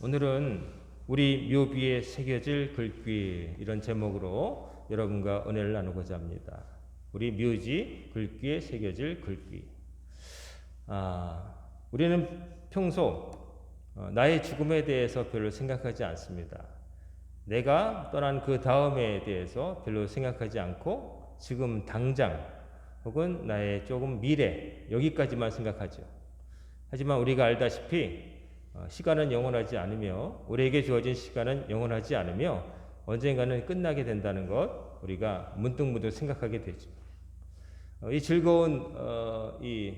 오늘은 우리 묘비에 새겨질 글귀 이런 제목으로 여러분과 은혜를 나누고자 합니다. 우리 묘지 글귀에 새겨질 글귀. 우리는 평소 나의 죽음에 대해서 별로 생각하지 않습니다. 내가 떠난 그 다음에 대해서 별로 생각하지 않고 지금 당장 혹은 나의 조금 미래 여기까지만 생각하죠. 하지만 우리가 알다시피 시간은 영원하지 않으며 우리에게 주어진 시간은 영원하지 않으며 언젠가는 끝나게 된다는 것 우리가 문득문득 생각하게 되죠. 이 즐거운 이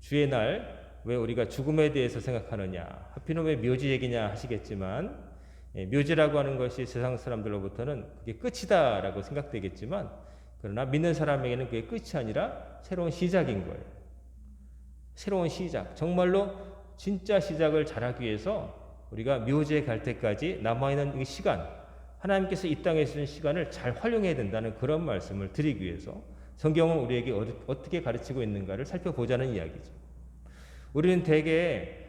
주의 날 왜 우리가 죽음에 대해서 생각하느냐, 하필이면 왜 묘지 얘기냐 하시겠지만, 묘지라고 하는 것이 세상 사람들로부터는 그게 끝이다라고 생각되겠지만, 그러나 믿는 사람에게는 그게 끝이 아니라 새로운 시작인 거예요. 새로운 시작, 정말로 진짜 시작을 잘하기 위해서 우리가 묘지에 갈 때까지 남아있는 이 시간, 하나님께서 이 땅에 주신 시간을 잘 활용해야 된다는 그런 말씀을 드리기 위해서 성경은 우리에게 어떻게 가르치고 있는가를 살펴보자는 이야기죠. 우리는 대개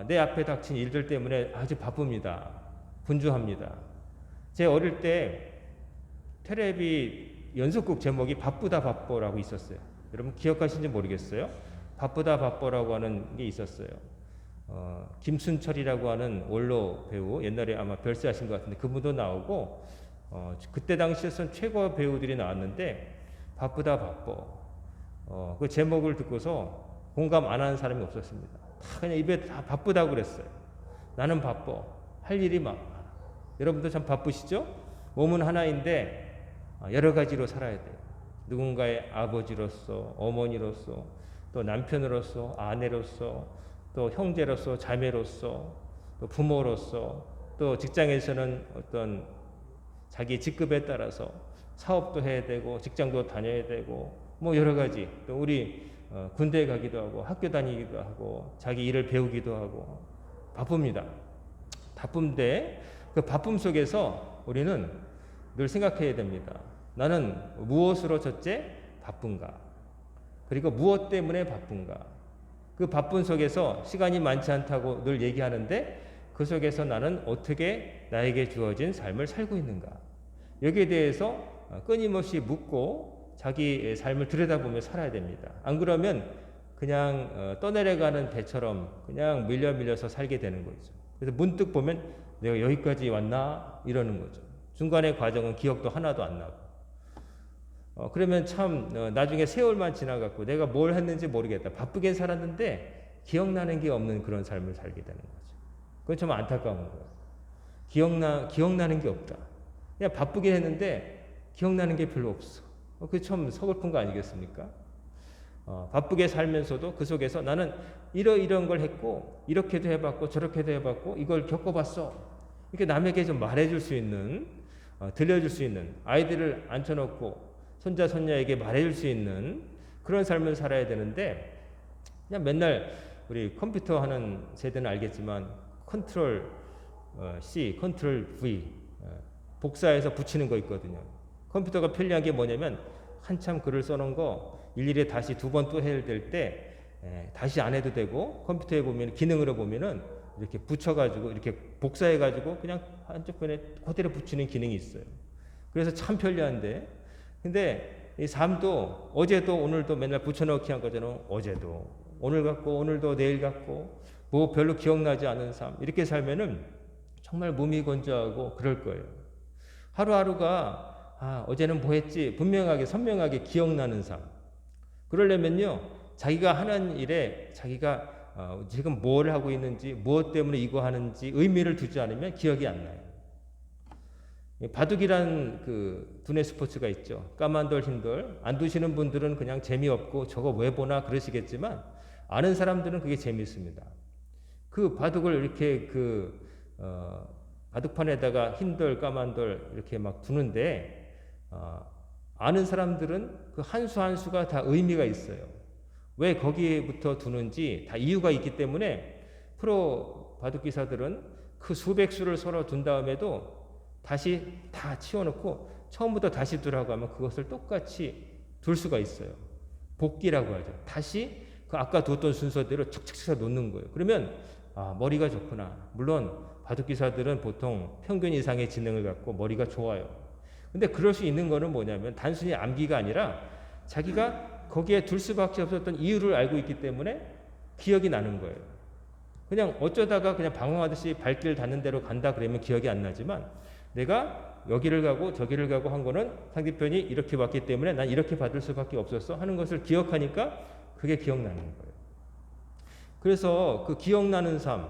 내 앞에 닥친 일들 때문에 아주 바쁩니다. 분주합니다. 제 어릴 때 텔레비 연속극 제목이 바쁘다 바빠라고 있었어요. 여러분 기억하시는지 모르겠어요. 바쁘다 바빠라고 하는 게 있었어요. 김순철이라고 하는 원로 배우, 옛날에 아마 별세하신 것 같은데 그분도 나오고 그때 당시에선 최고 배우들이 나왔는데 바쁘다 바빠. 그 제목을 듣고서 공감 안 하는 사람이 없었습니다. 다 그냥 입에 다 바쁘다고 그랬어요. 나는 바빠. 할 일이 많아. 여러분도 참 바쁘시죠? 몸은 하나인데 여러 가지로 살아야 돼요. 누군가의 아버지로서, 어머니로서, 또 남편으로서, 아내로서, 또 형제로서, 자매로서, 또 부모로서, 또 직장에서는 어떤 자기 직급에 따라서 사업도 해야 되고, 직장도 다녀야 되고, 뭐 여러 가지. 또 우리 군대 가기도 하고, 학교 다니기도 하고, 자기 일을 배우기도 하고, 바쁩니다. 바쁜데, 그 바쁨 속에서 우리는 늘 생각해야 됩니다. 나는 무엇으로 첫째 바쁜가? 그리고 무엇 때문에 바쁜가? 그 바쁜 속에서 시간이 많지 않다고 늘 얘기하는데 그 속에서 나는 어떻게 나에게 주어진 삶을 살고 있는가? 여기에 대해서 끊임없이 묻고 자기의 삶을 들여다보며 살아야 됩니다. 안 그러면 그냥 떠내려가는 배처럼 그냥 밀려서 살게 되는 거죠. 그래서 문득 보면 내가 여기까지 왔나? 이러는 거죠. 중간의 과정은 기억도 하나도 안 나고. 그러면 참 나중에 세월만 지나갔고 내가 뭘 했는지 모르겠다. 바쁘게 살았는데 기억나는 게 없는 그런 삶을 살게 되는 거죠. 그건 참 안타까운 거예요. 기억나는 게 없다. 그냥 바쁘게 했는데 기억나는 게 별로 없어. 그게 참 서글픈 거 아니겠습니까? 바쁘게 살면서도 그 속에서 나는 이런 걸 했고 이렇게도 해봤고 저렇게도 해봤고 이걸 겪어봤어. 이렇게 남에게 좀 말해줄 수 있는 들려줄 수 있는 아이들을 앉혀놓고 손자 손녀에게 말해줄 수 있는 그런 삶을 살아야 되는데 그냥 맨날 우리 컴퓨터 하는 세대는 알겠지만 컨트롤 C, 컨트롤 V 복사해서 붙이는 거 있거든요. 컴퓨터가 편리한 게 뭐냐면 한참 글을 써놓은 거 일일이 다시 두 번 또 해야 될 때 다시 안 해도 되고 컴퓨터에 보면 기능으로 보면은 이렇게 붙여가지고 이렇게 복사해가지고 그냥 한쪽 편에 그대로 붙이는 기능이 있어요. 그래서 참 편리한데 근데 이 삶도 어제도 오늘도 맨날 붙여넣기 한 거잖아요. 어제도 오늘 같고 오늘도 내일 같고 뭐 별로 기억나지 않은 삶 이렇게 살면은 정말 몸이 건조하고 그럴 거예요. 하루하루가 어제는 뭐 했지 분명하게 선명하게 기억나는 삶. 그러려면요 자기가 하는 일에 자기가 지금 뭘 하고 있는지 무엇 때문에 이거 하는지 의미를 두지 않으면 기억이 안 나요. 바둑이란 그 두뇌 스포츠가 있죠. 까만 돌, 흰 돌. 안 두시는 분들은 그냥 재미없고 저거 왜 보나 그러시겠지만 아는 사람들은 그게 재미있습니다. 그 바둑을 이렇게 바둑판에다가 흰 돌, 까만 돌 이렇게 막 두는데 아는 사람들은 그 한 수 한 수가 다 의미가 있어요. 왜 거기에부터 두는지 다 이유가 있기 때문에 프로 바둑 기사들은 그 수백 수를 서로 둔 다음에도 다시 다 치워놓고 처음부터 다시 두라고 하면 그것을 똑같이 둘 수가 있어요. 복기라고 하죠. 다시 그 아까 뒀던 순서대로 척척척 놓는 거예요. 그러면 아, 머리가 좋구나. 물론 바둑기사들은 보통 평균 이상의 지능을 갖고 머리가 좋아요. 근데 그럴 수 있는 거는 뭐냐면 단순히 암기가 아니라 자기가 거기에 둘 수밖에 없었던 이유를 알고 있기 때문에 기억이 나는 거예요. 그냥 어쩌다가 그냥 방황하듯이 발길 닿는 대로 간다 그러면 기억이 안 나지만 내가 여기를 가고 저기를 가고 한 거는 상대편이 이렇게 왔기 때문에 난 이렇게 받을 수밖에 없었어 하는 것을 기억하니까 그게 기억나는 거예요. 그래서 그 기억나는 삶,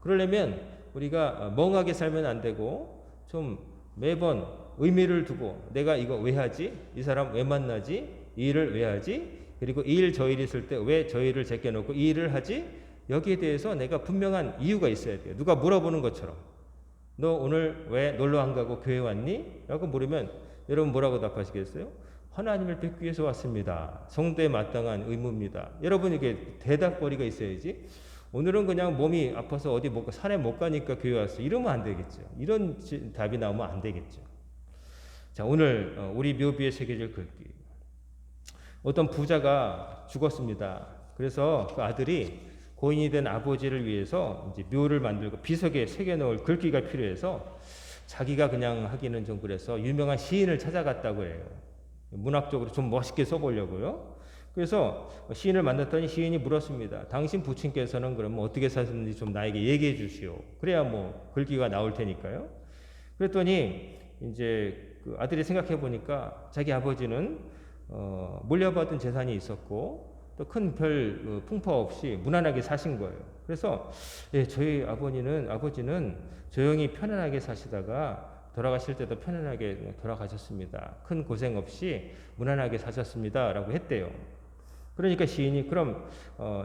그러려면 우리가 멍하게 살면 안 되고 좀 매번 의미를 두고 내가 이거 왜 하지? 이 사람 왜 만나지? 이 일을 왜 하지? 그리고 이 일 저 일 있을 때 왜 저 일을 제껴놓고 이 일을 하지? 여기에 대해서 내가 분명한 이유가 있어야 돼요. 누가 물어보는 것처럼 너 오늘 왜 놀러 안 가고 교회 왔니? 라고 물으면 여러분 뭐라고 답하시겠어요? 하나님을 뵙기 위해서 왔습니다. 성도에 마땅한 의무입니다. 여러분 이게 대답거리가 있어야지. 오늘은 그냥 몸이 아파서 어디 못 산에 못 가니까 교회 왔어. 이러면 안 되겠죠. 이런 답이 나오면 안 되겠죠. 자, 오늘 우리 묘비에 새겨질 글귀. 어떤 부자가 죽었습니다. 그래서 그 아들이 고인이 된 아버지를 위해서 이제 묘를 만들고 비석에 새겨놓을 글귀가 필요해서 자기가 그냥 하기는 좀 그래서 유명한 시인을 찾아갔다고 해요. 문학적으로 좀 멋있게 써보려고요. 그래서 시인을 만났더니 시인이 물었습니다. 당신 부친께서는 그러면 어떻게 사셨는지 좀 나에게 얘기해 주시오. 그래야 뭐 글귀가 나올 테니까요. 그랬더니 이제 그 아들이 생각해 보니까 자기 아버지는 물려받은 재산이 있었고 또 큰 별 풍파 없이 무난하게 사신 거예요. 그래서 예, 저희 아버지는 조용히 편안하게 사시다가 돌아가실 때도 편안하게 돌아가셨습니다. 큰 고생 없이 무난하게 사셨습니다라고 했대요. 그러니까 시인이 그럼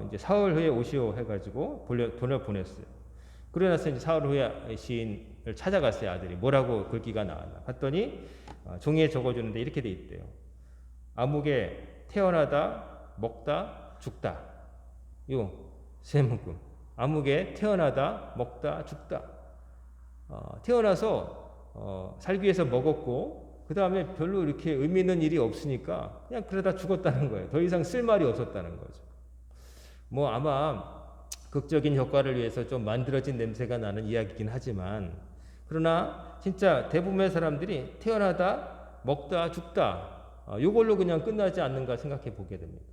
이제 사흘 후에 오시오 해가지고 돈을 보냈어요. 그러고 나서 이제 사흘 후에 시인을 찾아갔어요. 아들이 뭐라고 글귀가 나왔나 봤더니 종이에 적어주는데 이렇게 돼 있대요. 아무개 태어나다 먹다 죽다. 요 세 문구. 아무개 태어나다 먹다 죽다. 태어나서 살기 위해서 먹었고 그 다음에 별로 이렇게 의미 있는 일이 없으니까 그냥 그러다 죽었다는 거예요. 더 이상 쓸 말이 없었다는 거죠. 뭐 아마 극적인 효과를 위해서 좀 만들어진 냄새가 나는 이야기이긴 하지만 그러나 진짜 대부분의 사람들이 태어나다 먹다 죽다 이걸로 그냥 끝나지 않는가 생각해 보게 됩니다.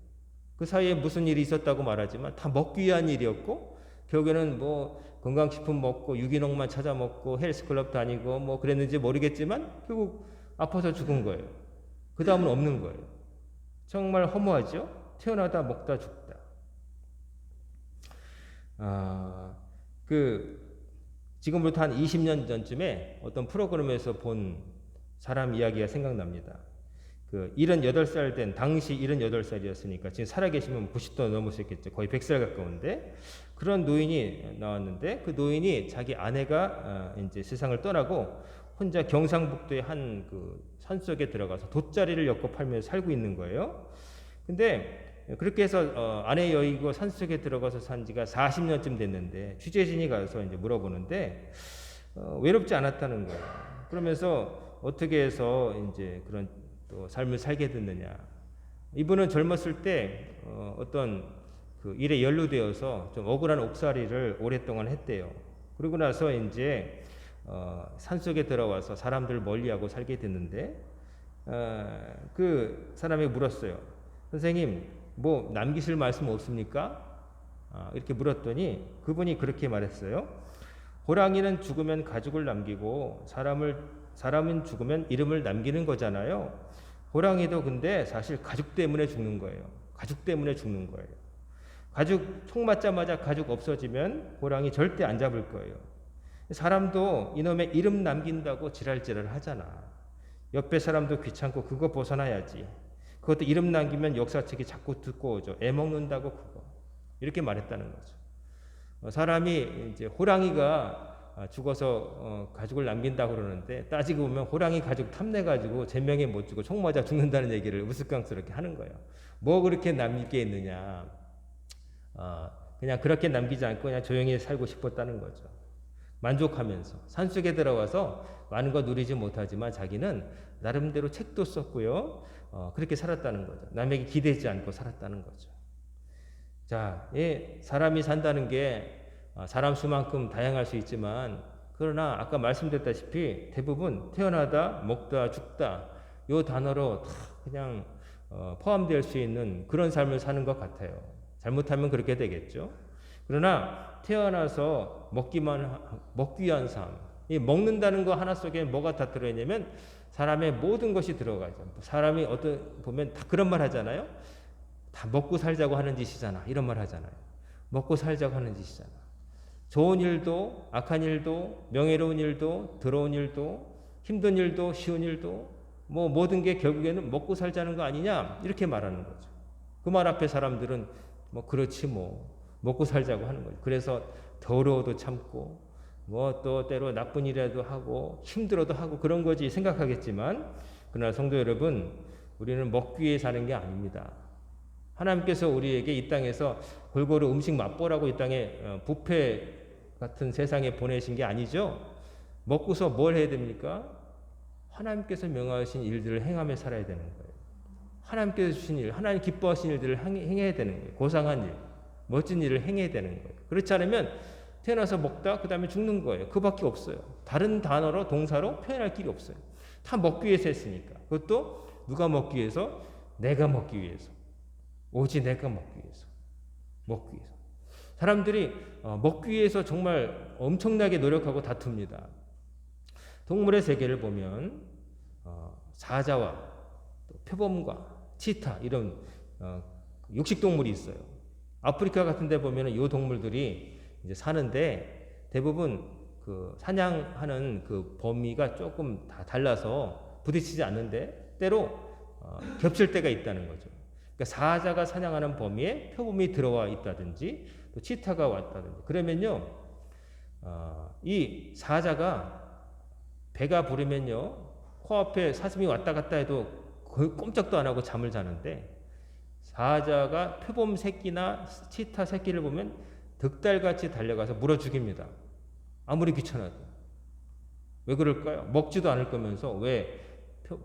그 사이에 무슨 일이 있었다고 말하지만 다 먹기 위한 일이었고 결국에는 뭐 건강식품 먹고 유기농만 찾아 먹고 헬스클럽 다니고 뭐 그랬는지 모르겠지만 결국 아파서 죽은 거예요. 그 다음은 없는 거예요. 정말 허무하죠? 태어나다 먹다 죽다. 지금부터 한 20년 전쯤에 어떤 프로그램에서 본 사람 이야기가 생각납니다. 78살 된 당시 78살이었으니까 지금 살아계시면 90도 넘으셨겠죠. 거의 100살 가까운데 그런 노인이 나왔는데 그 노인이 자기 아내가 이제 세상을 떠나고 혼자 경상북도의 한 산속에 들어가서 돗자리를 엮고 팔며 살고 있는 거예요. 근데 그렇게 해서 아내 여의고 산속에 들어가서 산 지가 40년쯤 됐는데 취재진이 가서 이제 물어보는데 외롭지 않았다는 거예요. 그러면서 어떻게 해서 이제 그런 또 삶을 살게 됐느냐. 이분은 젊었을 때 어떤 일에 연루되어서 좀 억울한 옥살이를 오랫동안 했대요. 그러고 나서 이제 산속에 들어와서 사람들 멀리하고 살게 됐는데 그 사람이 물었어요. 선생님 뭐 남기실 말씀 없습니까? 이렇게 물었더니 그분이 그렇게 말했어요. 호랑이는 죽으면 가죽을 남기고 사람은 죽으면 이름을 남기는 거잖아요. 호랑이도 근데 사실 가죽 때문에 죽는 거예요. 가죽 때문에 죽는 거예요. 총 맞자마자 가죽 없어지면 호랑이 절대 안 잡을 거예요. 사람도 이놈의 이름 남긴다고 지랄지랄 하잖아. 옆에 사람도 귀찮고 그거 벗어나야지. 그것도 이름 남기면 역사책이 자꾸 듣고 오죠. 애먹는다고 그거. 이렇게 말했다는 거죠. 사람이 이제 호랑이가 죽어서 가죽을 남긴다고 그러는데 따지고 보면 호랑이 가죽 탐내가지고 제명에 못 주고 총 맞아 죽는다는 얘기를 우스꽝스럽게 하는 거예요. 뭐 그렇게 남길 게 있느냐. 그냥 그렇게 남기지 않고 그냥 조용히 살고 싶었다는 거죠. 만족하면서 산속에 들어와서 많은 거 누리지 못하지만 자기는 나름대로 책도 썼고요. 그렇게 살았다는 거죠. 남에게 기대지 않고 살았다는 거죠. 자, 사람이 산다는 게 사람 수만큼 다양할 수 있지만 그러나 아까 말씀드렸다시피 대부분 태어나다 먹다 죽다 요 단어로 다 그냥 포함될 수 있는 그런 삶을 사는 것 같아요. 잘못하면 그렇게 되겠죠. 그러나 태어나서 먹기 위한 삶, 이 먹는다는 거 하나 속에 뭐가 다 들어있냐면 사람의 모든 것이 들어가죠. 사람이 보면 다 그런 말 하잖아요. 다 먹고 살자고 하는 짓이잖아. 이런 말 하잖아요. 먹고 살자고 하는 짓이잖아. 좋은 일도 악한 일도 명예로운 일도 더러운 일도 힘든 일도 쉬운 일도 뭐 모든 게 결국에는 먹고 살자는 거 아니냐 이렇게 말하는 거죠. 그 말 앞에 사람들은 뭐 그렇지 뭐 먹고 살자고 하는 거죠. 그래서 더러워도 참고 뭐 또 때로 나쁜 일이라도 하고 힘들어도 하고 그런 거지 생각하겠지만 그러나 성도 여러분 우리는 먹기 위해 사는 게 아닙니다. 하나님께서 우리에게 이 땅에서 골고루 음식 맛보라고 이 땅에 뷔페 같은 세상에 보내신 게 아니죠. 먹고서 뭘 해야 됩니까? 하나님께서 명하신 일들을 행하며 살아야 되는 거예요. 하나님께서 주신 일, 하나님 기뻐하신 일들을 행해야 되는 거예요. 고상한 일, 멋진 일을 행해야 되는 거예요. 그렇지 않으면 태어나서 먹다 그 다음에 죽는 거예요. 그밖에 없어요. 다른 단어로 동사로 표현할 길이 없어요. 다 먹기 위해서 했으니까. 그것도 누가 먹기 위해서? 내가 먹기 위해서. 오직 내가 먹기 위해서. 먹기 위해서. 사람들이 먹기 위해서 정말 엄청나게 노력하고 다툽니다. 동물의 세계를 보면 사자와 표범과 치타 이런 육식동물이 있어요. 아프리카 같은 데 보면 이 동물들이 이제 사는데 대부분 그 사냥하는 그 범위가 조금 다 달라서 부딪히지 않는데 때로 겹칠 때가 있다는 거죠. 그러니까 사자가 사냥하는 범위에 표범이 들어와 있다든지 또 치타가 왔다든지 그러면요 이 사자가 배가 부르면요 코앞에 사슴이 왔다 갔다 해도 꼼짝도 안 하고 잠을 자는데 사자가 표범 새끼나 치타 새끼를 보면 득달같이 달려가서 물어 죽입니다. 아무리 귀찮아도. 왜 그럴까요? 먹지도 않을 거면서 왜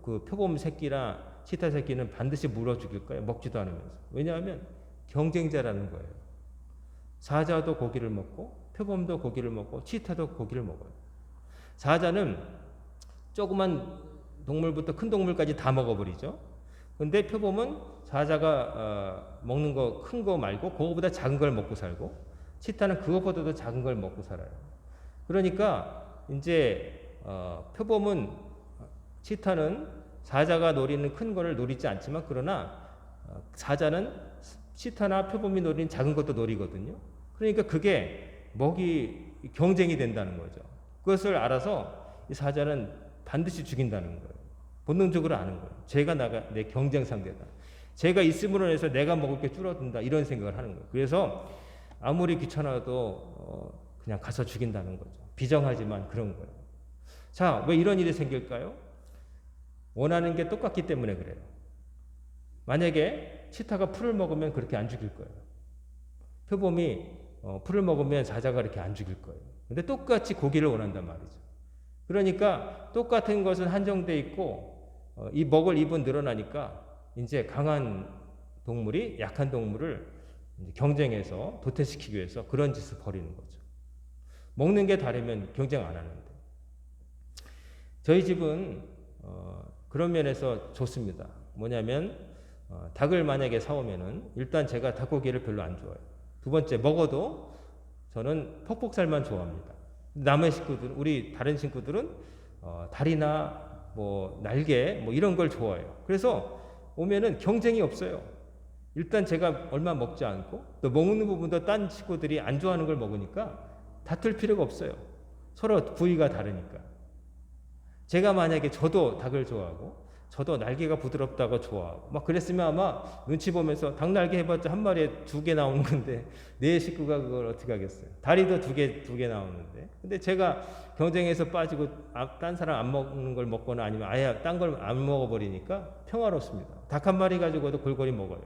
그 표범 새끼나 치타 새끼는 반드시 물어 죽일까요? 먹지도 않으면서. 왜냐하면 경쟁자라는 거예요. 사자도 고기를 먹고 표범도 고기를 먹고 치타도 고기를 먹어요. 사자는 조그만 동물부터 큰 동물까지 다 먹어버리죠. 근데 표범은 사자가 먹는 거 큰 거 말고 그거보다 작은 걸 먹고 살고 치타는 그것보다도 작은 걸 먹고 살아요. 그러니까 이제 표범은 치타는 사자가 노리는 큰 거를 노리지 않지만 그러나 사자는 치타나 표범이 노리는 작은 것도 노리거든요. 그러니까 그게 먹이 경쟁이 된다는 거죠. 그것을 알아서 이 사자는 반드시 죽인다는 거예요. 본능적으로 아는 거예요. 제가 내 경쟁 상대다. 제가 있음으로 해서 내가 먹을 게 줄어든다. 이런 생각을 하는 거예요. 그래서 아무리 귀찮아도 그냥 가서 죽인다는 거죠. 비정하지만 그런 거예요. 자, 왜 이런 일이 생길까요? 원하는 게 똑같기 때문에 그래요. 만약에 치타가 풀을 먹으면 그렇게 안 죽일 거예요. 표범이 풀을 먹으면 사자가 그렇게 안 죽일 거예요. 근데 똑같이 고기를 원한단 말이죠. 그러니까 똑같은 것은 한정돼 있고 이 먹을 입은 늘어나니까 이제 강한 동물이 약한 동물을 경쟁해서 도태시키기 위해서 그런 짓을 벌이는 거죠. 먹는 게 다르면 경쟁 안 하는데. 저희 집은 그런 면에서 좋습니다. 뭐냐면 닭을 만약에 사오면은 일단 제가 닭고기를 별로 안 좋아해요. 두 번째 먹어도 저는 퍽퍽살만 좋아합니다. 남의 식구들, 우리 다른 친구들은 다리나 뭐 날개 뭐 이런 걸 좋아해요. 그래서 오면은 경쟁이 없어요. 일단 제가 얼마 먹지 않고 또 먹는 부분도 딴 친구들이 안 좋아하는 걸 먹으니까 다툴 필요가 없어요. 서로 부위가 다르니까. 제가 만약에 저도 닭을 좋아하고 저도 날개가 부드럽다고 좋아하고 막 그랬으면 아마 눈치 보면서 닭 날개 해봤자 한 마리에 2개 나오는 건데 내 식구가 그걸 어떻게 하겠어요. 다리도 2개 나오는데 근데 제가 경쟁에서 빠지고 딴 사람 안 먹는 걸 먹거나 아니면 아예 딴 걸 안 먹어버리니까 평화롭습니다. 닭 한 마리 가지고도 골고루 먹어요.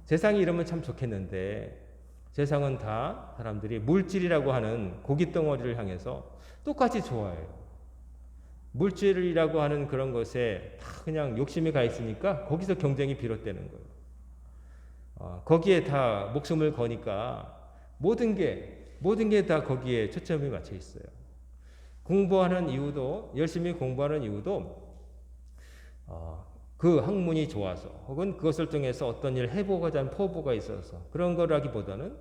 세상이 이러면 참 좋겠는데 세상은 다 사람들이 물질이라고 하는 고깃 덩어리를 향해서 똑같이 좋아해요. 물질이라고 하는 그런 것에 다 그냥 욕심이 가 있으니까 거기서 경쟁이 비롯되는 거예요. 거기에 다 목숨을 거니까 모든 게 모든 게 다 거기에 초점이 맞춰 있어요. 공부하는 이유도 열심히 공부하는 이유도 그 학문이 좋아서 혹은 그것을 통해서 어떤 일을 해보고자 하는 포부가 있어서 그런 거라기보다는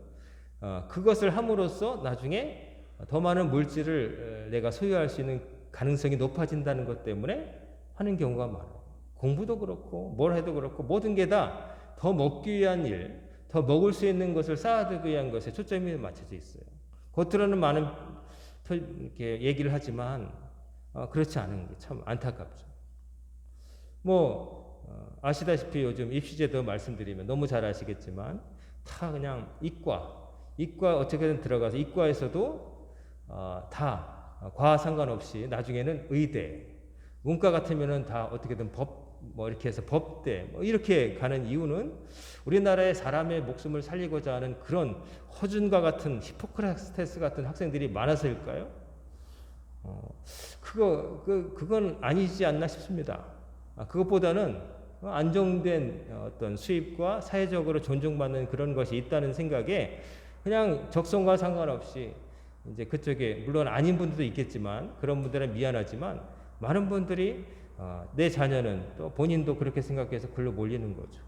그것을 함으로써 나중에 더 많은 물질을 내가 소유할 수 있는 가능성이 높아진다는 것 때문에 하는 경우가 많아요. 공부도 그렇고 뭘 해도 그렇고 모든 게 다 더 먹기 위한 일, 더 먹을 수 있는 것을 쌓아두기 위한 것에 초점이 맞춰져 있어요. 겉으로는 많은 이렇게 얘기를 하지만 그렇지 않은 게 참 안타깝죠. 아시다시피 요즘 입시제도 말씀드리면 너무 잘 아시겠지만 다 그냥 이과 어떻게든 들어가서 이과에서도 다 과와 상관없이 나중에는 의대, 문과 같으면은 다 어떻게든 법 이렇게 해서 법대 이렇게 가는 이유는 우리나라의 사람의 목숨을 살리고자 하는 그런 허준과 같은 히포크라테스 같은 학생들이 많아서일까요? 그건 아니지 않나 싶습니다. 그것보다는 안정된 어떤 수입과 사회적으로 존중받는 그런 것이 있다는 생각에 그냥 적성과 상관없이 이제 그쪽에 물론 아닌 분들도 있겠지만 그런 분들은 미안하지만 많은 분들이 내 자녀는 또 본인도 그렇게 생각해서 글로 몰리는 거죠.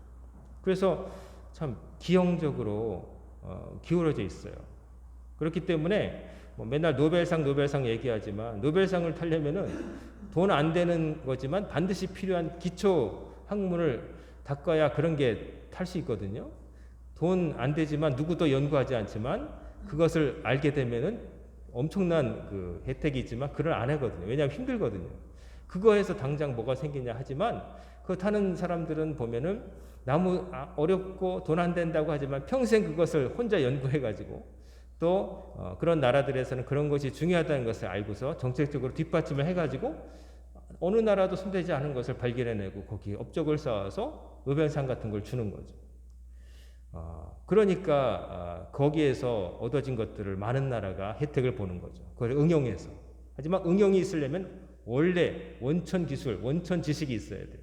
그래서 참 기형적으로 기울어져 있어요. 그렇기 때문에 맨날 노벨상 얘기하지만 노벨상을 타려면은 돈 안 되는 거지만 반드시 필요한 기초 학문을 닦아야 그런 게 탈 수 있거든요. 돈 안 되지만 누구도 연구하지 않지만 그것을 알게 되면은 엄청난 그 혜택이 있지만 그걸 안 하거든요. 왜냐하면 힘들거든요. 그거에서 당장 뭐가 생기냐 하지만 그거 타는 사람들은 보면은 너무 어렵고 돈 안 된다고 하지만 평생 그것을 혼자 연구해가지고 또 그런 나라들에서는 그런 것이 중요하다는 것을 알고서 정책적으로 뒷받침을 해가지고 어느 나라도 손대지 않은 것을 발견해내고 거기에 업적을 쌓아서 노벨상 같은 걸 주는 거죠. 그러니까 거기에서 얻어진 것들을 많은 나라가 혜택을 보는 거죠. 그걸 응용해서. 하지만 응용이 있으려면 원래 원천 기술, 원천 지식이 있어야 돼요.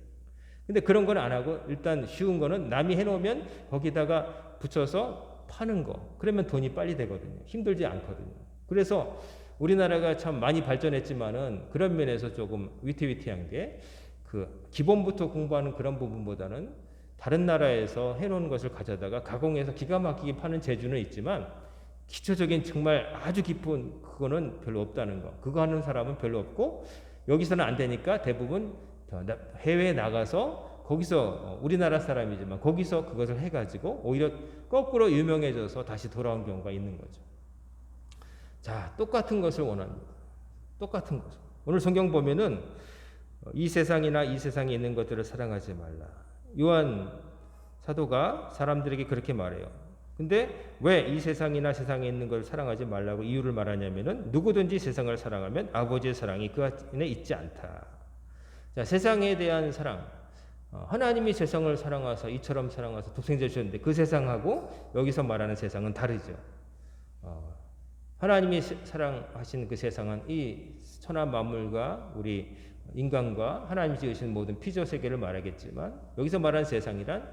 근데 그런 건 안 하고 일단 쉬운 거는 남이 해놓으면 거기다가 붙여서 파는 거. 그러면 돈이 빨리 되거든요. 힘들지 않거든요. 그래서 우리나라가 참 많이 발전했지만은 그런 면에서 조금 위태위태한 게 그 기본부터 공부하는 그런 부분보다는 다른 나라에서 해놓은 것을 가져다가 가공해서 기가 막히게 파는 재주는 있지만 기초적인 정말 아주 깊은 그거는 별로 없다는 거. 그거 하는 사람은 별로 없고 여기서는 안 되니까 대부분 해외에 나가서 거기서 우리나라 사람이지만 거기서 그것을 해가지고 오히려 거꾸로 유명해져서 다시 돌아온 경우가 있는 거죠. 자, 똑같은 것을 원합니다. 똑같은 것. 오늘 성경 보면은 이 세상이나 이 세상에 있는 것들을 사랑하지 말라. 요한 사도가 사람들에게 그렇게 말해요. 근데 왜 이 세상이나 세상에 있는 걸 사랑하지 말라고 이유를 말하냐면은 누구든지 세상을 사랑하면 아버지의 사랑이 그 안에 있지 않다. 자, 세상에 대한 사랑. 하나님이 세상을 사랑하사 이처럼 사랑하사 독생자를 주셨는데 그 세상하고 여기서 말하는 세상은 다르죠. 하나님이 사랑하신 그 세상은 이 천하 만물과 우리 인간과 하나님이 지으신 모든 피조 세계를 말하겠지만 여기서 말하는 세상이란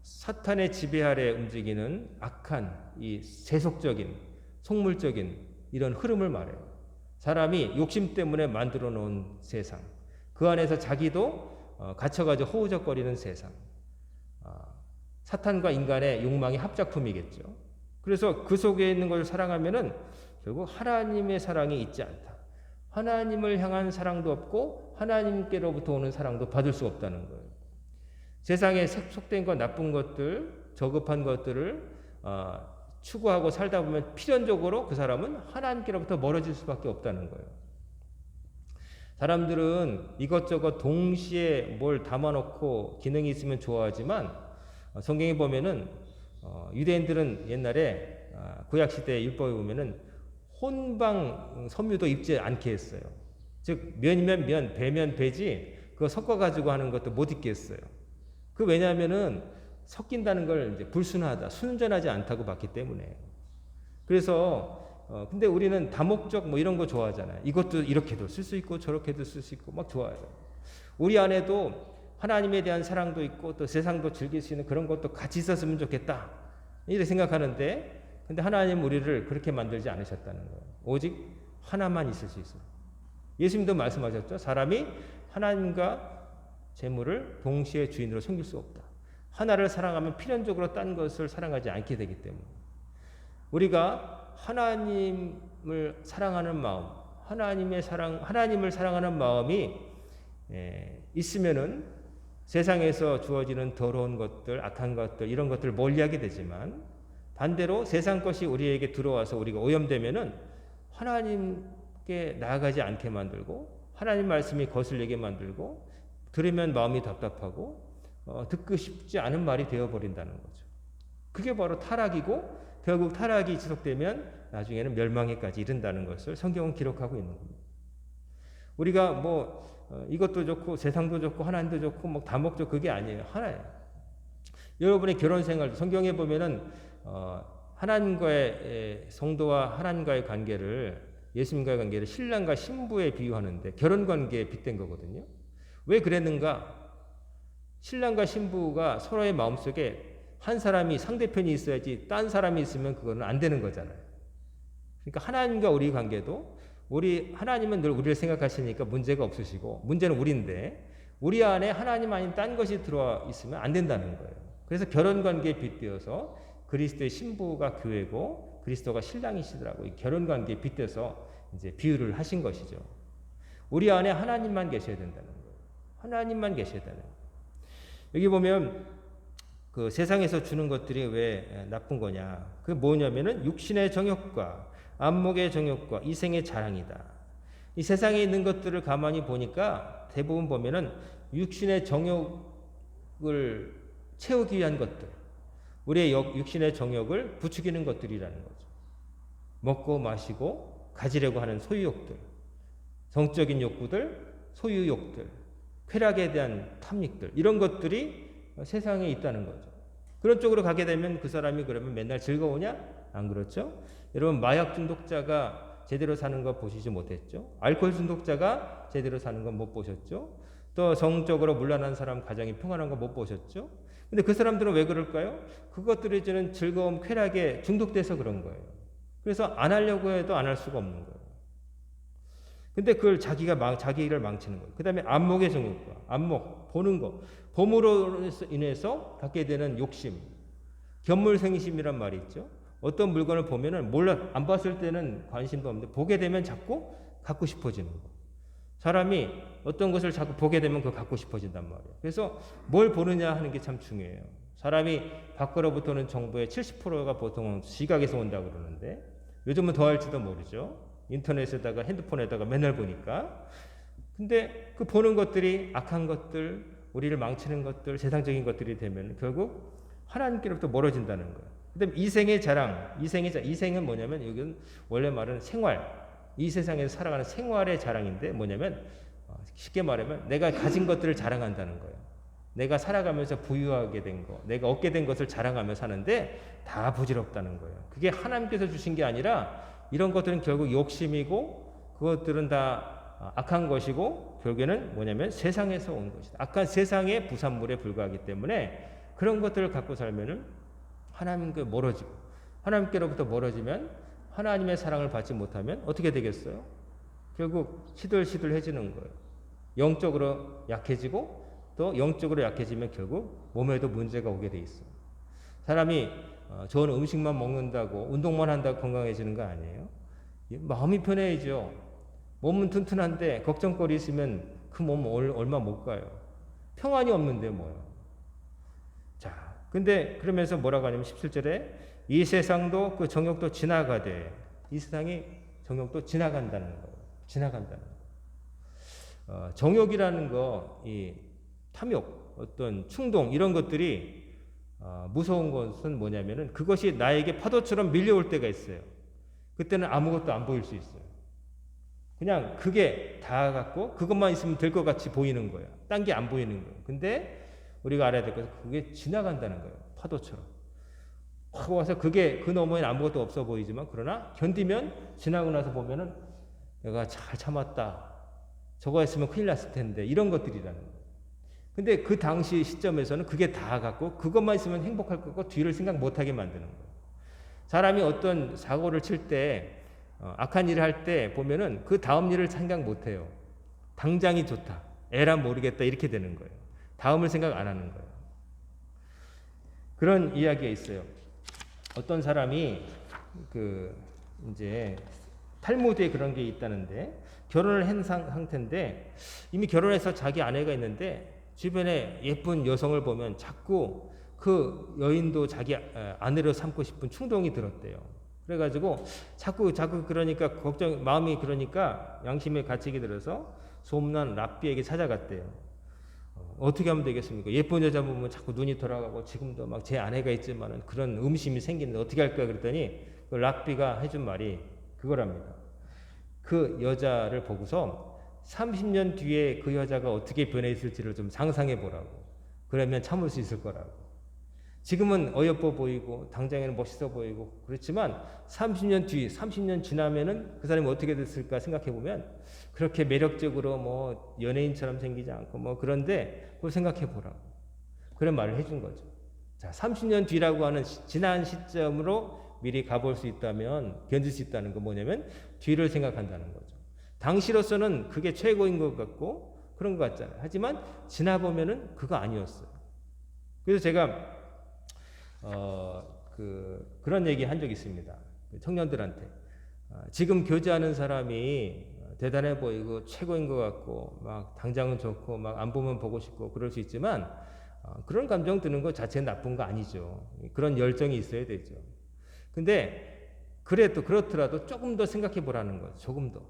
사탄의 지배 아래 움직이는 악한 이 세속적인 속물적인 이런 흐름을 말해요. 사람이 욕심 때문에 만들어 놓은 세상, 그 안에서 자기도 갇혀가지고 허우적거리는 세상, 사탄과 인간의 욕망의 합작품이겠죠. 그래서 그 속에 있는 걸 사랑하면은 결국 하나님의 사랑이 있지 않다. 하나님을 향한 사랑도 없고 하나님께로부터 오는 사랑도 받을 수 없다는 거예요. 세상에 속된 것, 나쁜 것들, 저급한 것들을 추구하고 살다 보면 필연적으로 그 사람은 하나님께로부터 멀어질 수밖에 없다는 거예요. 사람들은 이것저것 동시에 뭘 담아놓고 기능이 있으면 좋아하지만 성경에 보면은 유대인들은 옛날에 구약시대 율법에 보면은 혼방 섬유도 입지 않게 했어요. 즉 면이면 면, 배면 배지 그거 섞어가지고 하는 것도 못 입게 했어요. 그 왜냐하면은 섞인다는 걸 이제 불순하다, 순전하지 않다고 봤기 때문에. 그래서 근데 우리는 다목적 뭐 이런 거 좋아하잖아요. 이것도 이렇게도 쓸 수 있고 저렇게도 쓸 수 있고 막 좋아해요. 우리 안에도 하나님에 대한 사랑도 있고 또 세상도 즐길 수 있는 그런 것도 같이 있었으면 좋겠다. 이렇게 생각하는데 근데 하나님 우리를 그렇게 만들지 않으셨다는 거예요. 오직 하나만 있을 수 있어요. 예수님도 말씀하셨죠. 사람이 하나님과 재물을 동시에 주인으로 섬길 수 없다. 하나를 사랑하면 필연적으로 딴 것을 사랑하지 않게 되기 때문에 우리가 하나님을 사랑하는 마음, 하나님을 사랑하는 마음이 있으면은 세상에서 주어지는 더러운 것들, 악한 것들 이런 것들을 멀리하게 되지만 반대로 세상 것이 우리에게 들어와서 우리가 오염되면은 하나님께 나아가지 않게 만들고 하나님 말씀이 거슬리게 만들고 들으면 마음이 답답하고 듣고 싶지 않은 말이 되어버린다는 거죠. 그게 바로 타락이고 결국 타락이 지속되면 나중에는 멸망에까지 이른다는 것을 성경은 기록하고 있는 겁니다. 우리가 이것도 좋고 세상도 좋고 하나님도 좋고 뭐 다목적 그게 아니에요. 하나예요. 여러분의 결혼 생활 성경에 보면은 하나님과의 성도와 하나님과의 관계를 예수님과의 관계를 신랑과 신부에 비유하는데 결혼 관계에 빗댄 거거든요. 왜 그랬는가? 신랑과 신부가 서로의 마음속에 한 사람이 상대편이 있어야지 딴 사람이 있으면 그거는 안 되는 거잖아요. 그러니까 하나님과 우리 관계도 하나님은 늘 우리를 생각하시니까 문제가 없으시고 문제는 우리인데 우리 안에 하나님 아닌 딴 것이 들어와 있으면 안 된다는 거예요. 그래서 결혼 관계에 빗대어서 그리스도의 신부가 교회고 그리스도가 신랑이시더라고요. 이 결혼 관계에 빗대서 이제 비유를 하신 것이죠. 우리 안에 하나님만 계셔야 된다는 거예요. 하나님만 계셔야 되는 거예요. 여기 보면 그 세상에서 주는 것들이 왜 나쁜 거냐? 그게 뭐냐면은 육신의 정욕과 안목의 정욕과 이생의 자랑이다. 이 세상에 있는 것들을 가만히 보니까 대부분 보면은 육신의 정욕을 채우기 위한 것들, 우리의 육신의 정욕을 부추기는 것들이라는 거죠. 먹고 마시고 가지려고 하는 소유욕들, 성적인 욕구들, 소유욕들, 쾌락에 대한 탐닉들 이런 것들이 세상에 있다는 거죠. 그런 쪽으로 가게 되면 그 사람이 그러면 맨날 즐거우냐? 안 그렇죠? 여러분 마약 중독자가 제대로 사는 거 보시지 못했죠? 알코올 중독자가 제대로 사는 건 못 보셨죠? 또 성적으로 문란한 사람 가정이 평안한 거 못 보셨죠? 근데 그 사람들은 왜 그럴까요? 그것들이 주는 즐거움, 쾌락에 중독돼서 그런 거예요. 그래서 안 하려고 해도 안 할 수가 없는 거예요. 근데 그걸 자기를 망치는 거예요. 그 다음에 안목의 정욕과 안목, 보는 거. 봄으로 인해서 갖게 되는 욕심, 견물생심이란 말이 있죠. 어떤 물건을 보면은 안 봤을 때는 관심도 없는데 보게 되면 자꾸 갖고 싶어지는 거. 사람이 어떤 것을 자꾸 보게 되면 그거 갖고 싶어진단 말이에요. 그래서 뭘 보느냐 하는 게 참 중요해요. 사람이 밖으로부터는 정보의 70%가 보통 시각에서 온다고 그러는데 요즘은 더 할지도 모르죠. 인터넷에다가 핸드폰에다가 맨날 보니까. 근데 그 보는 것들이 악한 것들, 우리를 망치는 것들, 세상적인 것들이 되면 결국 하나님께로부터 멀어진다는 거예요. 그다음에 이생의 자랑, 이생은 뭐냐면 여기는 원래 말은 생활, 이 세상에서 살아가는 생활의 자랑인데 뭐냐면 쉽게 말하면 내가 가진 것들을 자랑한다는 거예요. 내가 살아가면서 부유하게 된 거, 내가 얻게 된 것을 자랑하며 사는데 다 부질없다는 거예요. 그게 하나님께서 주신 게 아니라 이런 것들은 결국 욕심이고 그것들은 다 악한 것이고 결국에는 뭐냐면 세상에서 온 것이다. 악한 세상의 부산물에 불과하기 때문에 그런 것들을 갖고 살면은 하나님께 멀어지고 하나님께로부터 멀어지면 하나님의 사랑을 받지 못하면 어떻게 되겠어요? 결국 시들시들해지는 거예요. 영적으로 약해지고 또 영적으로 약해지면 결국 몸에도 문제가 오게 돼 있어요. 사람이 좋은 음식만 먹는다고 운동만 한다고 건강해지는 거 아니에요? 마음이 편해야죠. 몸은 튼튼한데 걱정거리 있으면 그 몸 얼마 못 가요. 평안이 없는데 뭐요. 자, 근데 그러면서 뭐라고 하냐면 17절에 이 세상도 그 정욕도 지나가되 이 세상이 정욕도 지나간다는 거예요. 지나간다는 거예요. 정욕이라는 거, 이 탐욕, 어떤 충동 이런 것들이 무서운 것은 뭐냐면은 그것이 나에게 파도처럼 밀려올 때가 있어요. 그때는 아무것도 안 보일 수 있어요. 그냥 그게 다 갖고 그것만 있으면 될 것 같이 보이는 거예요. 딴 게 안 보이는 거예요. 근데 우리가 알아야 될 것은 그게 지나간다는 거예요. 파도처럼. 확 와서 그게 그 너머에는 아무것도 없어 보이지만 그러나 견디면 지나고 나서 보면은 내가 잘 참았다. 저거 했으면 큰일 났을 텐데 이런 것들이라는 거예요. 근데 그 당시 시점에서는 그게 다 갖고 그것만 있으면 행복할 거고 뒤를 생각 못하게 만드는 거예요. 사람이 어떤 사고를 칠 때, 악한 일을 할 때 보면은 그 다음 일을 생각 못 해요. 당장이 좋다. 에라 모르겠다. 이렇게 되는 거예요. 다음을 생각 안 하는 거예요. 그런 이야기가 있어요. 어떤 사람이 이제 탈무드에 그런 게 있다는데, 결혼을 한 상태인데 이미 결혼해서 자기 아내가 있는데 주변에 예쁜 여성을 보면 자꾸 그 여인도 자기 아내로 삼고 싶은 충동이 들었대요. 그래가지고 자꾸 그러니까 마음이 그러니까 양심에 갇히게 들어서 소문난 랍비에게 찾아갔대요. 어떻게 하면 되겠습니까? 예쁜 여자 보면 자꾸 눈이 돌아가고 지금도 막 제 아내가 있지만은 그런 의심이 생기는데 어떻게 할까 그랬더니 그 랍비가 해준 말이 그거랍니다. 그 여자를 보고서 30년 뒤에 그 여자가 어떻게 변해 있을지를 좀 상상해 보라고. 그러면 참을 수 있을 거라고. 지금은 어여뻐 보이고 당장에는 멋있어 보이고 그렇지만 30년 지나면은 그 사람이 어떻게 됐을까 생각해 보면 그렇게 매력적으로 뭐 연예인처럼 생기지 않고 뭐 그런데 그걸 생각해 보라고. 그런 말을 해준 거죠. 자, 30년 뒤라고 하는 지난 시점으로 미리 가볼 수 있다면 견딜 수 있다는 건 뭐냐면 뒤를 생각한다는 거죠. 당시로서는 그게 최고인 것 같고 그런 것 같잖아요. 하지만 지나보면은 그거 아니었어요. 그래서 제가 그런 얘기 한 적이 있습니다. 청년들한테. 지금 교제하는 사람이 대단해 보이고 최고인 것 같고 막 당장은 좋고 막 안 보면 보고 싶고 그럴 수 있지만 그런 감정 드는 것 자체는 나쁜 거 아니죠. 그런 열정이 있어야 되죠. 근데 그렇더라도 조금 더 생각해 보라는 거죠. 조금 더.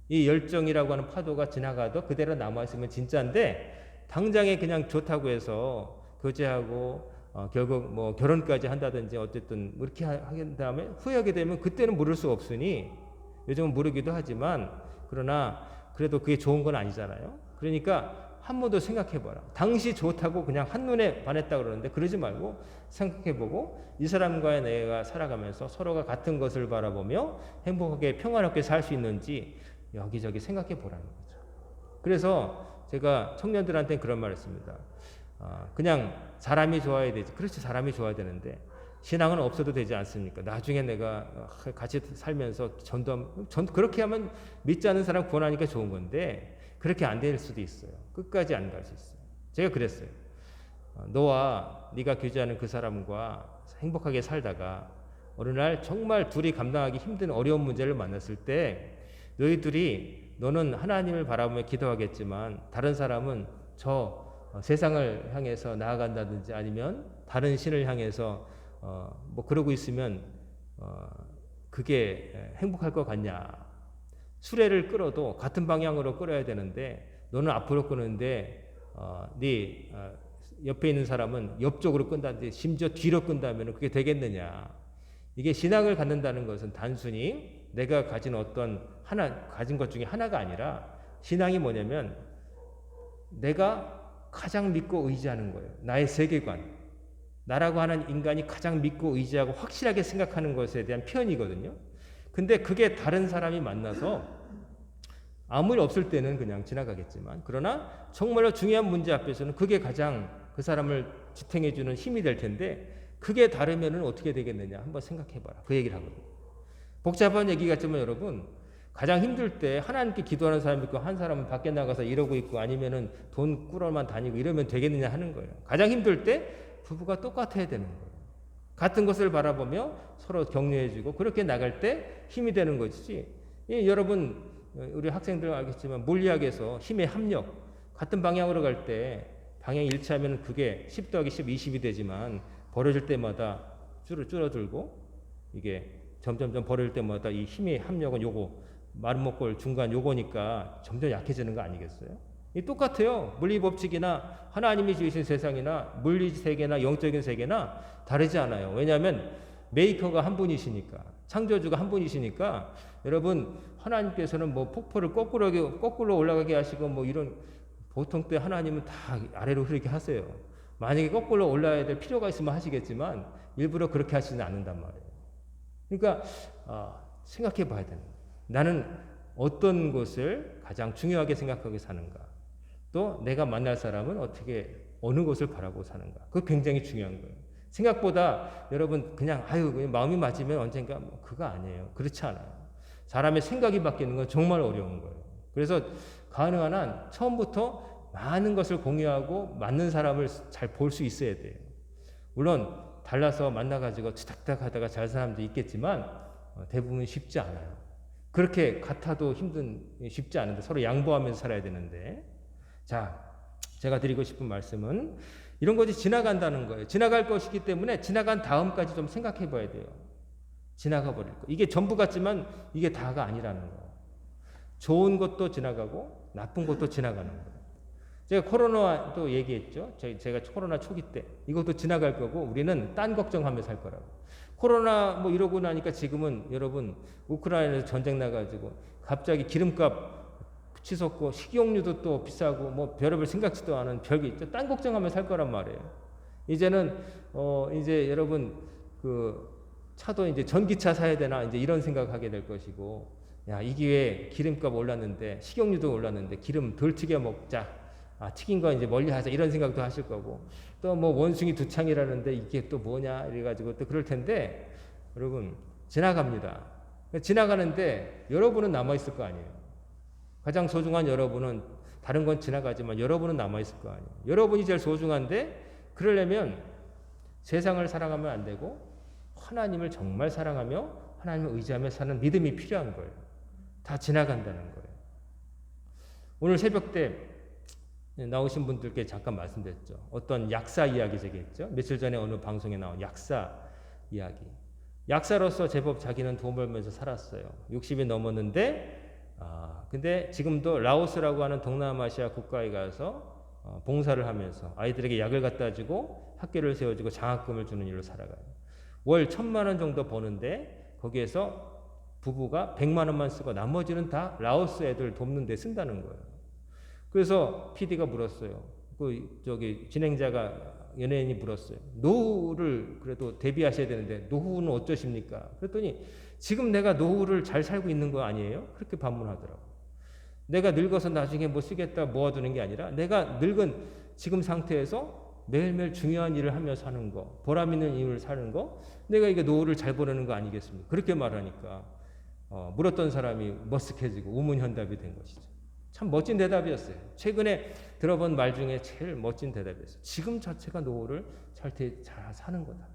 이 열정이라고 하는 파도가 지나가도 그대로 남아있으면 진짜인데 당장에 그냥 좋다고 해서 교제하고 결국 뭐 결혼까지 한다든지 어쨌든 이렇게 하게 다음에 후회하게 되면 그때는 모를 수 없으니 요즘은 모르기도 하지만 그러나 그래도 그게 좋은 건 아니잖아요. 그러니까 한 번 더 생각해봐라. 당시 좋다고 그냥 한눈에 반했다 그러는데 그러지 말고 생각해보고 이 사람과의 내가 살아가면서 서로가 같은 것을 바라보며 행복하게 평안하게 살 수 있는지 여기저기 생각해보라는 거죠. 그래서 제가 청년들한테 그런 말을 했습니다. 그냥 사람이 좋아야 되지. 그렇지, 사람이 좋아야 되는데 신앙은 없어도 되지 않습니까? 나중에 내가 같이 살면서 그렇게 하면 믿지 않는 사람 구원하니까 좋은 건데 그렇게 안 될 수도 있어요. 끝까지 안 갈 수 있어요. 제가 그랬어요. 너와 네가 교제하는 그 사람과 행복하게 살다가 어느 날 정말 둘이 감당하기 힘든 어려운 문제를 만났을 때 너는 하나님을 바라보며 기도하겠지만 다른 사람은 세상을 향해서 나아간다든지 아니면 다른 신을 향해서 뭐 그러고 있으면 그게 행복할 것 같냐? 수레를 끌어도 같은 방향으로 끌어야 되는데 너는 앞으로 끄는데 네 옆에 있는 사람은 옆쪽으로 끈다든지 심지어 뒤로 끈다면 그게 되겠느냐? 이게 신앙을 갖는다는 것은 단순히 내가 가진 가진 것 중에 하나가 아니라 신앙이 뭐냐면 내가 가장 믿고 의지하는 거예요. 나의 세계관. 나라고 하는 인간이 가장 믿고 의지하고 확실하게 생각하는 것에 대한 표현이거든요. 근데 그게 다른 사람이 만나서 아무 일 없을 때는 그냥 지나가겠지만 그러나 정말로 중요한 문제 앞에서는 그게 가장 그 사람을 지탱해주는 힘이 될 텐데 그게 다르면은 어떻게 되겠느냐 한번 생각해봐라. 그 얘기를 하거든요. 복잡한 얘기 같지만 여러분 가장 힘들 때 하나님께 기도하는 사람이 있고 한 사람은 밖에 나가서 이러고 있고 아니면은 돈 꾸러만 다니고 이러면 되겠느냐 하는 거예요. 가장 힘들 때 부부가 똑같아야 되는 거예요. 같은 것을 바라보며 서로 격려해주고 그렇게 나갈 때 힘이 되는 것이지. 여러분 우리 학생들 알겠지만 물리학에서 힘의 합력 같은 방향으로 갈 때 방향 일치하면 그게 10 더하기 10 20이 되지만 벌어질 때마다 줄어들고 이게 점점점 벌어질 때마다 이 힘의 합력은 요거 마른 목골 중간 요거니까 점점 약해지는 거 아니겠어요? 이 똑같아요. 물리 법칙이나 하나님이 지으신 세상이나 물리 세계나 영적인 세계나 다르지 않아요. 왜냐하면 메이커가 한 분이시니까 창조주가 한 분이시니까 여러분 하나님께서는 뭐 폭포를 거꾸로 올라가게 하시고 뭐 이런 보통 때 하나님은 다 아래로 흐르게 하세요. 만약에 거꾸로 올라야 될 필요가 있으면 하시겠지만 일부러 그렇게 하시는 않는단 말이에요. 그러니까 생각해 봐야 되는 거예요. 나는 어떤 것을 가장 중요하게 생각하고 사는가? 또 내가 만날 사람은 어느 것을 바라고 사는가? 그거 굉장히 중요한 거예요. 생각보다 여러분 그냥 마음이 맞으면 언젠가 그거 아니에요. 그렇지 않아요. 사람의 생각이 바뀌는 건 정말 어려운 거예요. 그래서 가능한 한 처음부터 많은 것을 공유하고 맞는 사람을 잘 볼 수 있어야 돼요. 물론 달라서 만나가지고 투닥투닥 하다가 잘 사람도 있겠지만 대부분 쉽지 않아요. 그렇게 같아도 쉽지 않은데 서로 양보하면서 살아야 되는데, 자, 제가 드리고 싶은 말씀은 이런 것이 지나간다는 거예요. 지나갈 것이기 때문에 지나간 다음까지 좀 생각해 봐야 돼요. 지나가 버릴 거. 이게 전부 같지만 이게 다가 아니라는 거예요. 좋은 것도 지나가고 나쁜 것도 지나가는 거예요. 제가 코로나도 얘기했죠. 제가 코로나 초기 때 이것도 지나갈 거고 우리는 딴 걱정하며 살 거라고. 코로나 이러고 나니까 지금은 여러분 우크라이나에서 전쟁 나가지고 갑자기 기름값 치솟고 식용유도 또 비싸고 별의별 생각지도 않은 별게 있죠. 딴 걱정하며 살 거란 말이에요. 이제는 이제 여러분 그 차도 이제 전기차 사야 되나 이제 이런 생각하게 될 것이고, 야, 이 기회에 기름값 올랐는데 식용유도 올랐는데 기름 덜 튀겨 먹자. 튀긴 거 이제 멀리 하자 이런 생각도 하실 거고, 또 원숭이 두 창이라는데 이게 또 뭐냐 이래가지고 또 그럴 텐데, 여러분 지나갑니다. 지나가는데 여러분은 남아 있을 거 아니에요. 가장 소중한 여러분은, 다른 건 지나가지만 여러분은 남아 있을 거 아니에요. 여러분이 제일 소중한데 그러려면 세상을 사랑하면 안 되고 하나님을 정말 사랑하며 하나님을 의지하며 사는 믿음이 필요한 거예요. 다 지나간다는 거예요. 오늘 새벽 때 나오신 분들께 잠깐 말씀드렸죠. 어떤 약사 이야기 제기했죠. 며칠 전에 어느 방송에 나온 약사 이야기. 약사로서 제법 자기는 돈 벌면서 살았어요. 60이 넘었는데 근데 지금도 라오스라고 하는 동남아시아 국가에 가서 봉사를 하면서 아이들에게 약을 갖다 주고 학교를 세워주고 장학금을 주는 일로 살아가요. 월 1,000만 원 정도 버는데 거기에서 부부가 100만 원만 쓰고 나머지는 다 라오스 애들 돕는 데 쓴다는 거예요. 그래서 PD가 물었어요. 진행자가 연예인이 물었어요. 노후를 그래도 대비하셔야 되는데 노후는 어쩌십니까? 그랬더니 지금 내가 노후를 잘 살고 있는 거 아니에요? 그렇게 반문하더라고요. 내가 늙어서 나중에 쓰겠다 모아두는 게 아니라 내가 늙은 지금 상태에서 매일매일 중요한 일을 하며 사는 거, 보람 있는 일을 사는 거, 내가 이게 노후를 잘 보내는 거 아니겠습니까? 그렇게 말하니까 물었던 사람이 머쓱해지고 우문현답이 된 것이죠. 참 멋진 대답이었어요. 최근에 들어본 말 중에 제일 멋진 대답이었어요. 지금 자체가 노후를 잘 사는 거다.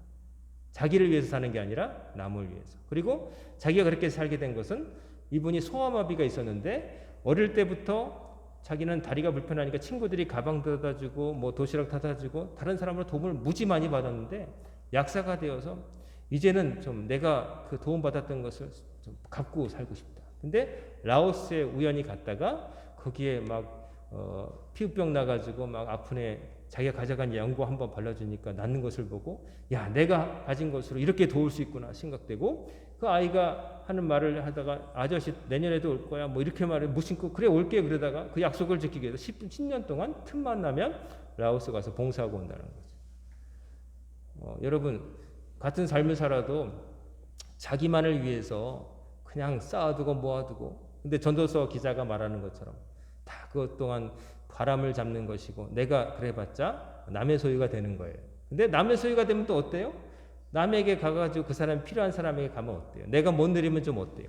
자기를 위해서 사는 게 아니라 남을 위해서. 그리고 자기가 그렇게 살게 된 것은 이분이 소아마비가 있었는데 어릴 때부터 자기는 다리가 불편하니까 친구들이 가방 들어다 주고 도시락 타다 주고 다른 사람으로 도움을 무지 많이 받았는데 약사가 되어서 이제는 좀 내가 그 도움 받았던 것을 좀 갖고 살고 싶다. 근데 라오스에 우연히 갔다가 거기에 피부병 나가지고 아픈 애 자기가 가져간 연고 한번 발라주니까 낫는 것을 보고, 야, 내가 가진 것으로 이렇게 도울 수 있구나 생각되고, 그 아이가 하는 말을 하다가 아저씨 내년에도 올 거야 이렇게 말을 무심코 그래 올게 그러다가 그 약속을 지키기 위해서 10년 동안 틈만 나면 라오스 가서 봉사하고 온다는 거죠. 여러분 같은 삶을 살아도 자기만을 위해서 그냥 쌓아두고 모아두고, 근데 전도서 기자가 말하는 것처럼 다 그것 동안 바람을 잡는 것이고 내가 그래봤자 남의 소유가 되는 거예요. 근데 남의 소유가 되면 또 어때요? 남에게 가가지고 그 사람 필요한 사람에게 가면 어때요? 내가 못 누리면 좀 어때요?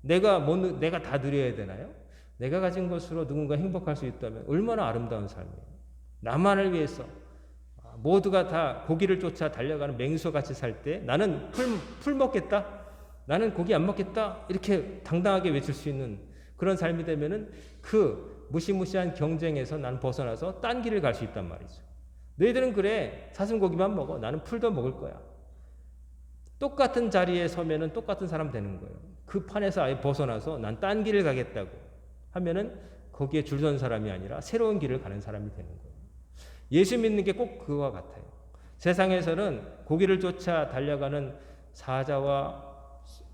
내가 다 누려야 되나요? 내가 가진 것으로 누군가 행복할 수 있다면 얼마나 아름다운 삶이에요. 나만을 위해서 모두가 다 고기를 쫓아 달려가는 맹수 같이 살 때 나는 풀 먹겠다. 나는 고기 안 먹겠다. 이렇게 당당하게 외칠 수 있는 그런 삶이 되면은 그 무시무시한 경쟁에서 나는 벗어나서 딴 길을 갈 수 있단 말이죠. 너희들은 그래 사슴고기만 먹어. 나는 풀도 먹을 거야. 똑같은 자리에 서면은 똑같은 사람 되는 거예요. 그 판에서 아예 벗어나서 난 딴 길을 가겠다고 하면은 거기에 줄 선 사람이 아니라 새로운 길을 가는 사람이 되는 거예요. 예수 믿는 게 꼭 그와 같아요. 세상에서는 고기를 쫓아 달려가는 사자와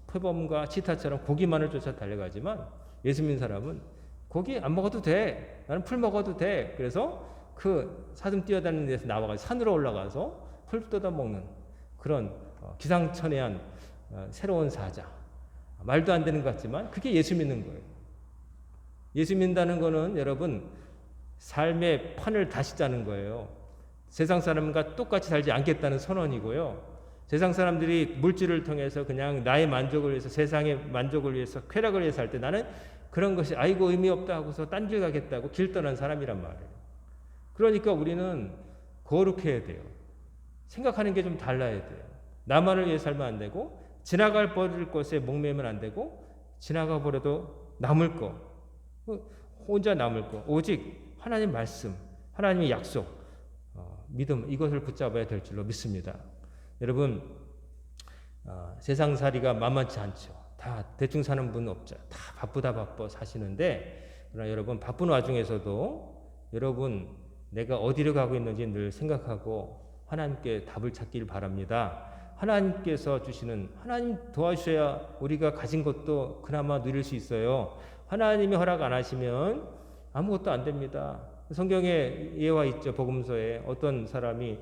표범과 치타처럼 고기만을 쫓아 달려가지만 예수 믿는 사람은 고기 안 먹어도 돼. 나는 풀 먹어도 돼. 그래서 그 사슴 뛰어다니는 데서 나와가지고 산으로 올라가서 풀 뜯어 먹는 그런 기상천외한 새로운 사자. 말도 안 되는 것 같지만 그게 예수 믿는 거예요. 예수 믿는다는 거는 여러분 삶의 판을 다시 짜는 거예요. 세상 사람과 똑같이 살지 않겠다는 선언이고요. 세상 사람들이 물질을 통해서 그냥 나의 만족을 위해서, 세상의 만족을 위해서, 쾌락을 위해서 살 때 나는 그런 것이 아이고 의미 없다 하고서 딴 길 가겠다고 길 떠난 사람이란 말이에요. 그러니까 우리는 거룩해야 돼요. 생각하는 게 좀 달라야 돼요. 나만을 위해 살면 안 되고, 지나갈 버릴 것에 목매면 안 되고, 지나가 버려도 남을 거, 혼자 남을 거, 오직 하나님 말씀, 하나님의 약속, 믿음, 이것을 붙잡아야 될 줄로 믿습니다. 여러분, 세상살이가 만만치 않죠. 다 대충 사는 분 없죠. 다 바빠 사시는데, 그러나 여러분 바쁜 와중에서도 여러분 내가 어디로 가고 있는지 늘 생각하고 하나님께 답을 찾길 바랍니다. 하나님께서 주시는, 하나님 도와주셔야 우리가 가진 것도 그나마 누릴 수 있어요. 하나님이 허락 안 하시면 아무것도 안 됩니다. 성경에 예화 있죠. 복음서에 어떤 사람이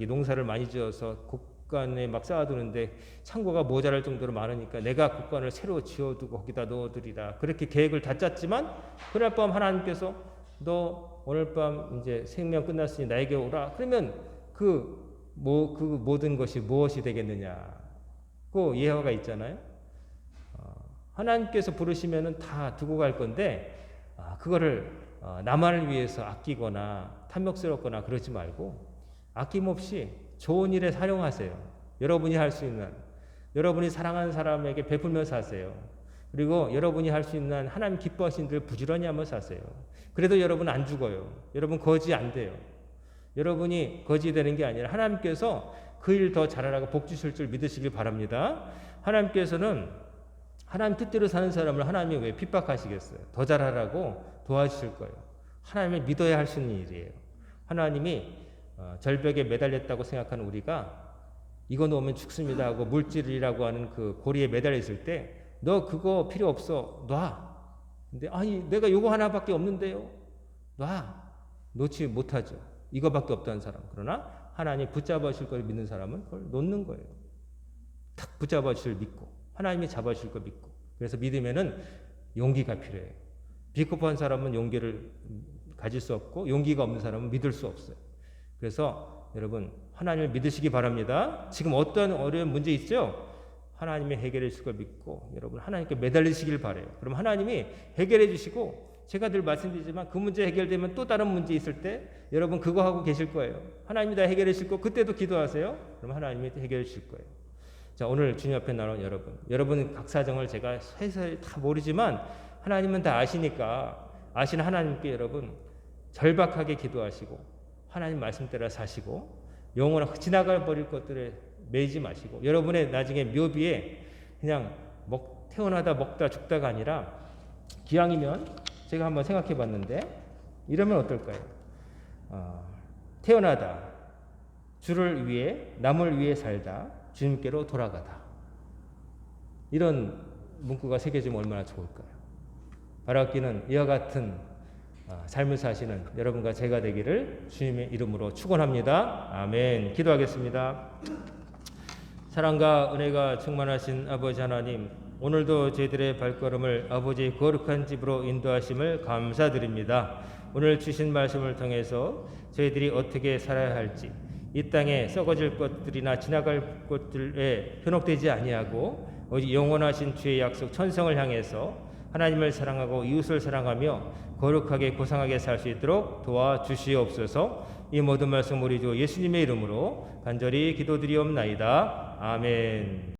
농사를 많이 지어서 곡간에 막 쌓아두는데 창고가 모자랄 정도로 많으니까 내가 곡간을 새로 지어두고 거기다 넣어두리라. 그렇게 계획을 다 짰지만 그날 밤 하나님께서 너 오늘 밤 이제 생명 끝났으니 나에게 오라. 그러면 그 모든 것이 무엇이 되겠느냐. 그 예화가 있잖아요. 하나님께서 부르시면은 다 두고 갈 건데 그거를 나만을 위해서 아끼거나 탐욕스럽거나 그러지 말고 아낌없이 좋은 일에 사용하세요. 여러분이 할 수 있는, 여러분이 사랑하는 사람에게 베풀면서 사세요. 그리고 여러분이 할 수 있는 하나님 기뻐하시는 일 부지런히 하면서 사세요. 그래도 여러분 안 죽어요. 여러분 거지 안 돼요. 여러분이 거지 되는 게 아니라 하나님께서 그 일 더 잘하라고 복 주실 줄 믿으시길 바랍니다. 하나님께서는 하나님 뜻대로 사는 사람을 하나님이 왜 핍박하시겠어요? 더 잘하라고 도와주실 거예요. 하나님을 믿어야 할 수 있는 일이에요. 하나님이 절벽에 매달렸다고 생각하는 우리가 이거 놓으면 죽습니다 하고 물질이라고 하는 그 고리에 매달려 있을 때 너 그거 필요 없어 놔. 근데 아니 내가 요거 하나밖에 없는데요. 놓지 못하죠. 이거밖에 없다는 사람. 그러나 하나님 붙잡아 주실 걸 믿는 사람은 그걸 놓는 거예요. 탁 붙잡아 주실 믿고 하나님이 잡아 주실 걸 믿고. 그래서 믿으면은 용기가 필요해요. 비겁한 사람은 용기를 가질 수 없고 용기가 없는 사람은 믿을 수 없어요. 그래서 여러분 하나님을 믿으시기 바랍니다. 지금 어떤 어려운 문제 있죠? 하나님이 해결해 주실 걸 믿고 여러분 하나님께 매달리시길 바라요. 그럼 하나님이 해결해 주시고 제가 늘 말씀드리지만 그 문제 해결되면 또 다른 문제 있을 때 여러분 그거 하고 계실 거예요. 하나님이 다 해결해 주실 거 그때도 기도하세요. 그럼 하나님이 해결해 주실 거예요. 자, 오늘 주님 앞에 나온 여러분 각 사정을 제가 세세히 다 모르지만 하나님은 다 아시니까 아시는 하나님께 여러분 절박하게 기도하시고 하나님 말씀대로 사시고 영원히 지나가 버릴 것들에 매이지 마시고 여러분의 나중에 묘비에 그냥 태어나다 먹다 죽다가 아니라 기왕이면 제가 한번 생각해 봤는데 이러면 어떨까요? 태어나다 주를 위해 남을 위해 살다 주님께로 돌아가다 이런 문구가 새겨지면 얼마나 좋을까요? 바라기는 이와 같은 삶을 사시는 여러분과 제가 되기를 주님의 이름으로 축원합니다. 아멘. 기도하겠습니다. 사랑과 은혜가 충만하신 아버지 하나님, 오늘도 저희들의 발걸음을 아버지의 거룩한 집으로 인도하심을 감사드립니다. 오늘 주신 말씀을 통해서 저희들이 어떻게 살아야 할지, 이 땅에 썩어질 것들이나 지나갈 것들에 현혹되지 아니하고 오직 영원하신 주의 약속 천성을 향해서 하나님을 사랑하고 이웃을 사랑하며 거룩하게 고상하게 살 수 있도록 도와주시옵소서. 이 모든 말씀 우리 주 예수님의 이름으로 간절히 기도드리옵나이다. 아멘.